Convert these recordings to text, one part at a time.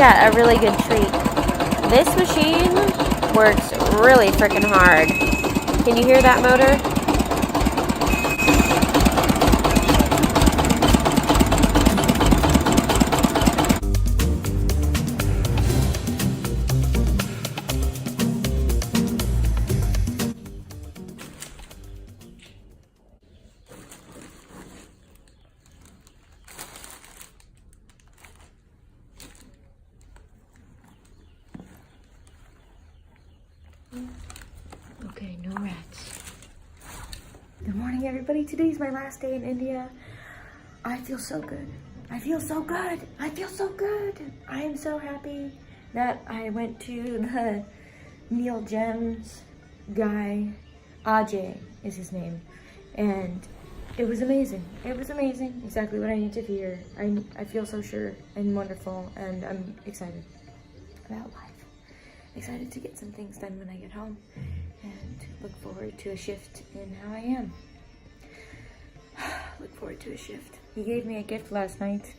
got a really good treat. This machine works really freaking hard. Can you hear that motor? Okay, no rats. Good morning, everybody. Today's my last day in India. I feel so good. I feel so good. I feel so good. I am so happy that I went to the Neil Gems guy. Ajay is his name. And it was amazing. It was amazing. Exactly what I need to hear. I feel so sure and wonderful, and I'm excited about life. Excited to get some things done when I get home, and look forward to a shift in how I am. Look forward to a shift. He gave me a gift last night.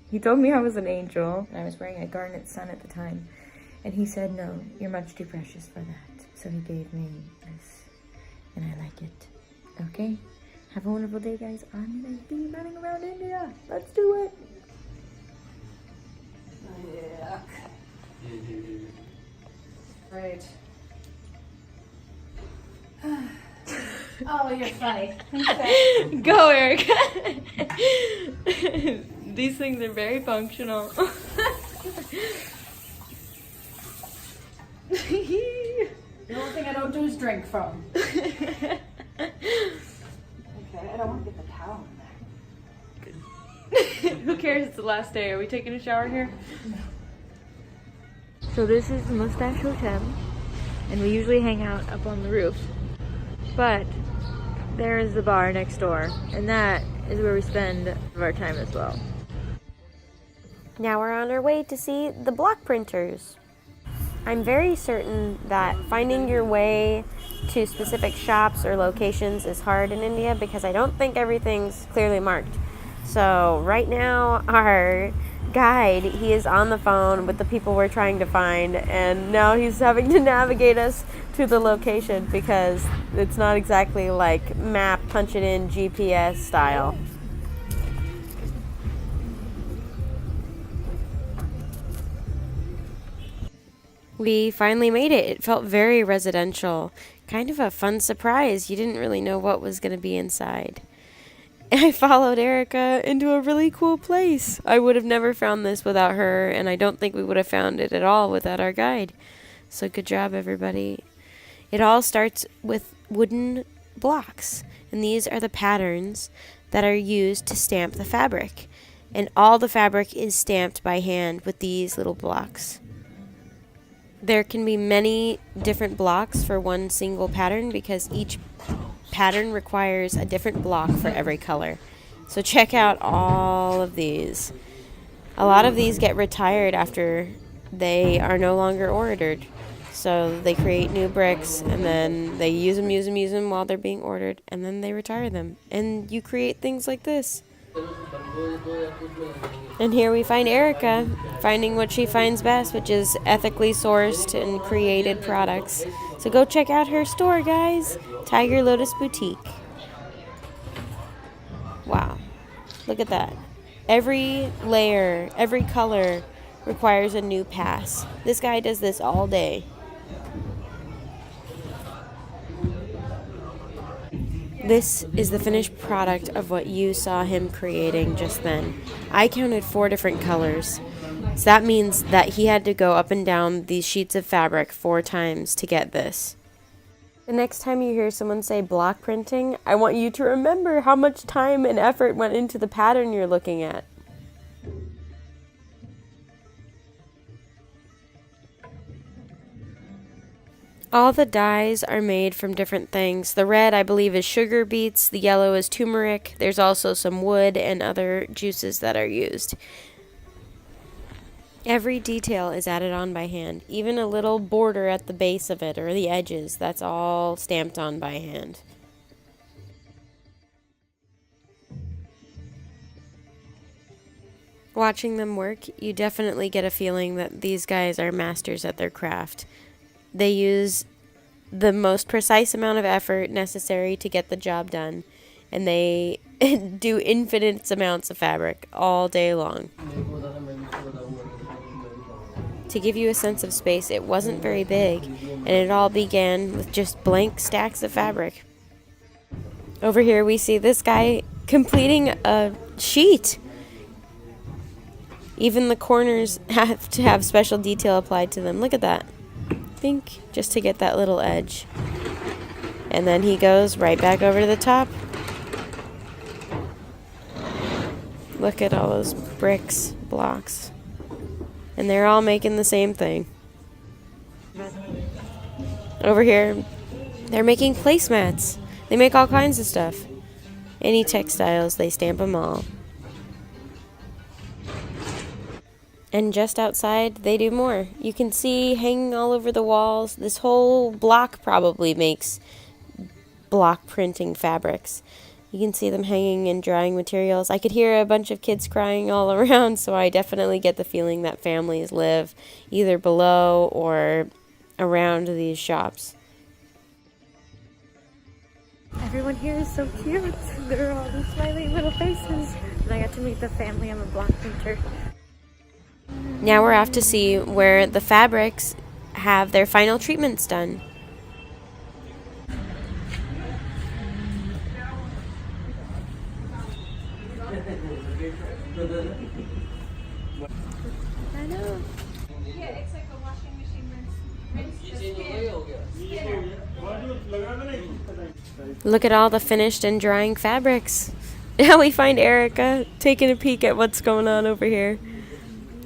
He told me I was an angel, and I was wearing a garnet sun at the time. And he said, no, you're much too precious for that. So he gave me this, and I like it. Okay? Have a wonderful day, guys. I'm gonna be running around India. Let's do it. Yuck. Right. Oh, you're funny. Go, Erica. These things are very functional. The only thing I don't do is drink from. Okay, I don't want to get the towel in there. Who cares? It's the last day. Are we taking a shower here? No. So this is the Mustache Hotel, and we usually hang out up on the roof. But there is the bar next door, and that is where we spend our time as well. Now we're on our way to see the block printers. I'm very certain that finding your way to specific shops or locations is hard in India because I don't think everything's clearly marked. So right now our guide, he is on the phone with the people we're trying to find, and now he's having to navigate us to the location because it's not exactly like map, punch it in, GPS style. We finally made it. It felt very residential. Kind of a fun surprise. You didn't really know what was going to be inside. I followed Erica into a really cool place. I would have never found this without her, and I don't think we would have found it at all without our guide. So good job, everybody. It all starts with wooden blocks, and these are the patterns that are used to stamp the fabric. And all the fabric is stamped by hand with these little blocks. There can be many different blocks for one single pattern because each pattern requires a different block for every color. So check out all of these. A lot of these get retired after they are no longer ordered. So they create new bricks and then they use them while they're being ordered, and then they retire them. And you create things like this. And here we find Erica finding what she finds best, which is ethically sourced and created products. So go check out her store, guys. Tyger Lotus Boutique. Wow. Look at that. Every layer, every color requires a new pass. This guy does this all day. This is the finished product of what you saw him creating just then. I counted 4 different colors. So that means that he had to go up and down these sheets of fabric 4 times to get this. The next time you hear someone say block printing, I want you to remember how much time and effort went into the pattern you're looking at. All the dyes are made from different things. The red, I believe, is sugar beets. The yellow is turmeric. There's also some wood and other juices that are used. Every detail is added on by hand. Even a little border at the base of it or the edges, that's all stamped on by hand. Watching them work, you definitely get a feeling that these guys are masters at their craft. They use the most precise amount of effort necessary to get the job done, and they do infinite amounts of fabric all day long. To give you a sense of space, it wasn't very big, and it all began with just blank stacks of fabric. Over here we see this guy completing a sheet. Even the corners have to have special detail applied to them. Look at that. Think, just to get that little edge. And then he goes right back over to the top. Look at all those bricks, blocks. And they're all making the same thing. Over here, they're making placemats. They make all kinds of stuff. Any textiles, they stamp them all. And just outside, they do more. You can see hanging all over the walls. This whole block probably makes block printing fabrics. You can see them hanging and drying materials. I could hear a bunch of kids crying all around, so I definitely get the feeling that families live either below or around these shops. Everyone here is so cute. They're all these smiling little faces. And I got to meet the family. I'm a block printer. Now we're off to see where the fabrics have their final treatments done. I know. Yeah, it's like a washing machine rinse. Look at all the finished and drying fabrics. Now we find Erica taking a peek at what's going on over here.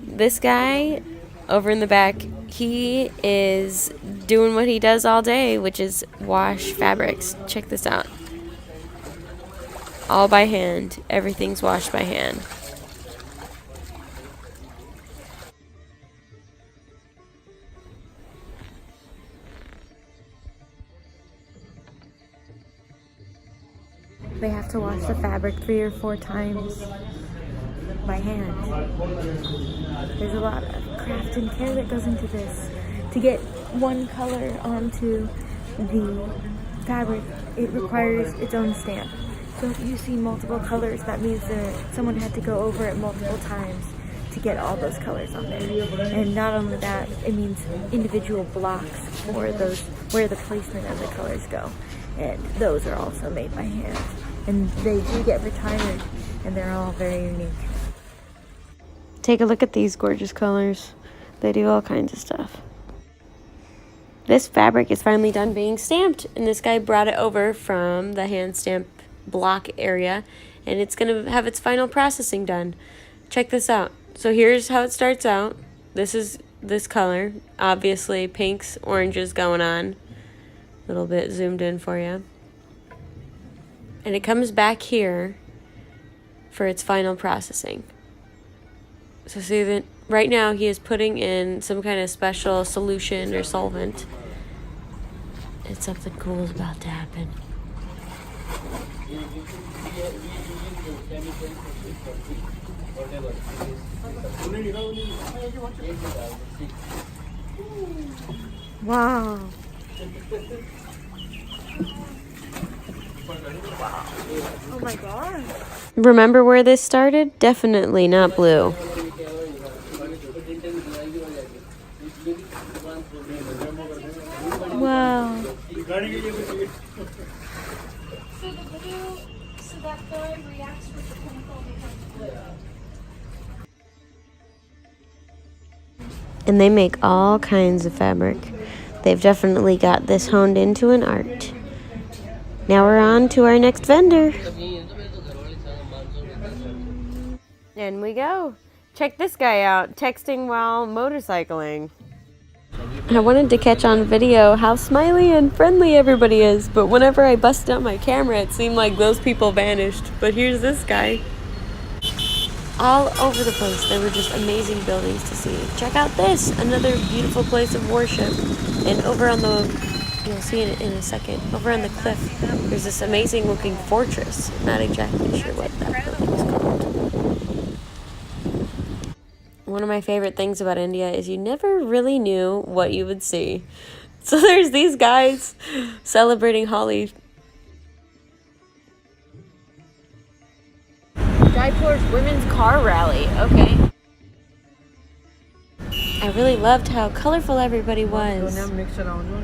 This guy over in the back, he is doing what he does all day, which is wash fabrics. Check this out. All by hand. Everything's washed by hand. They have to wash the fabric 3 or 4 times by hand. There's a lot of craft and care that goes into this. To get one color onto the fabric, it requires its own stamp. So if you see multiple colors, that means that someone had to go over it multiple times to get all those colors on there. And not only that, it means individual blocks for those where the placement of the colors go. And those are also made by hand. And they do get retired, and they're all very unique. Take a look at these gorgeous colors. They do all kinds of stuff. This fabric is finally done being stamped, and this guy brought it over from the hand stamp block area, and it's going to have its final processing done. Check this out. So here's how it starts out. This is this color. Obviously pinks, oranges going on. A little bit zoomed in for you. And it comes back here for its final processing. So see that right now he is putting in some kind of special solution or solvent. And something cool is about to happen. Wow. Oh my god. Remember where this started? Definitely not blue. Wow. So the blue, so that third reacts with the chemical becomes blue. And they make all kinds of fabric. They've definitely got this honed into an art. Now we're on to our next vendor. And we go. Check this guy out, texting while motorcycling. I wanted to catch on video how smiley and friendly everybody is, but whenever I busted out my camera, it seemed like those people vanished. But here's this guy. All over the place, there were just amazing buildings to see. Check out this, another beautiful place of worship. And over on the, you'll see it in a second, over on the cliff, there's this amazing looking fortress. Not exactly sure what that building is called. One of my favorite things about India is you never really knew what you would see. So there's these guys celebrating Holi. Jaipur's women's car rally. Okay. I really loved how colorful everybody was. What is this? I don't know.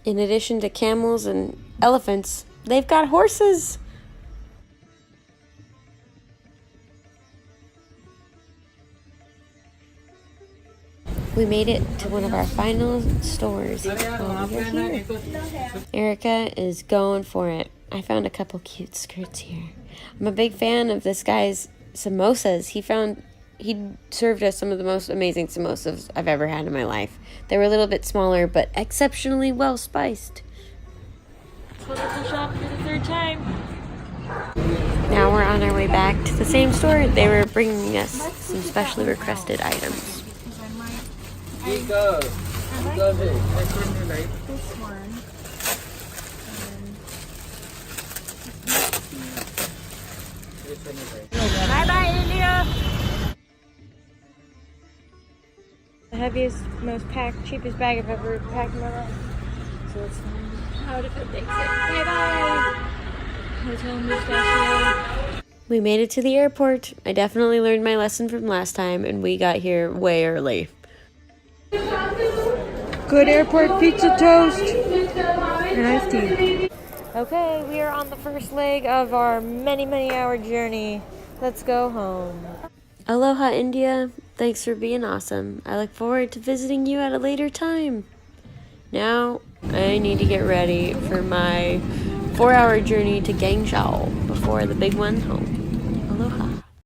In addition to camels and elephants, they've got horses. We made it to one of our final stores. Erica is going for it. I found a couple cute skirts here. I'm a big fan of this guy's samosas. He served us some of the most amazing samosas I've ever had in my life. They were a little bit smaller, but exceptionally well spiced. Wonderful shop for the third time. Now we're on our way back to the same store. They were bringing us some specially requested items. I like this one. Bye bye, India. The heaviest, most packed, cheapest bag I've ever packed in my life. So let's find out if it takes it. Bye bye. Hotel Mustachio. We made it to the airport. I definitely learned my lesson from last time, and we got here way early. Good airport pizza toast and iced tea. Okay, we are on the first leg of our many hour journey. Let's go home. Aloha, India. Thanks for being awesome. I look forward to visiting you at a later time. Now, I need to get ready for my 4-hour journey to Guangzhou before the big one home.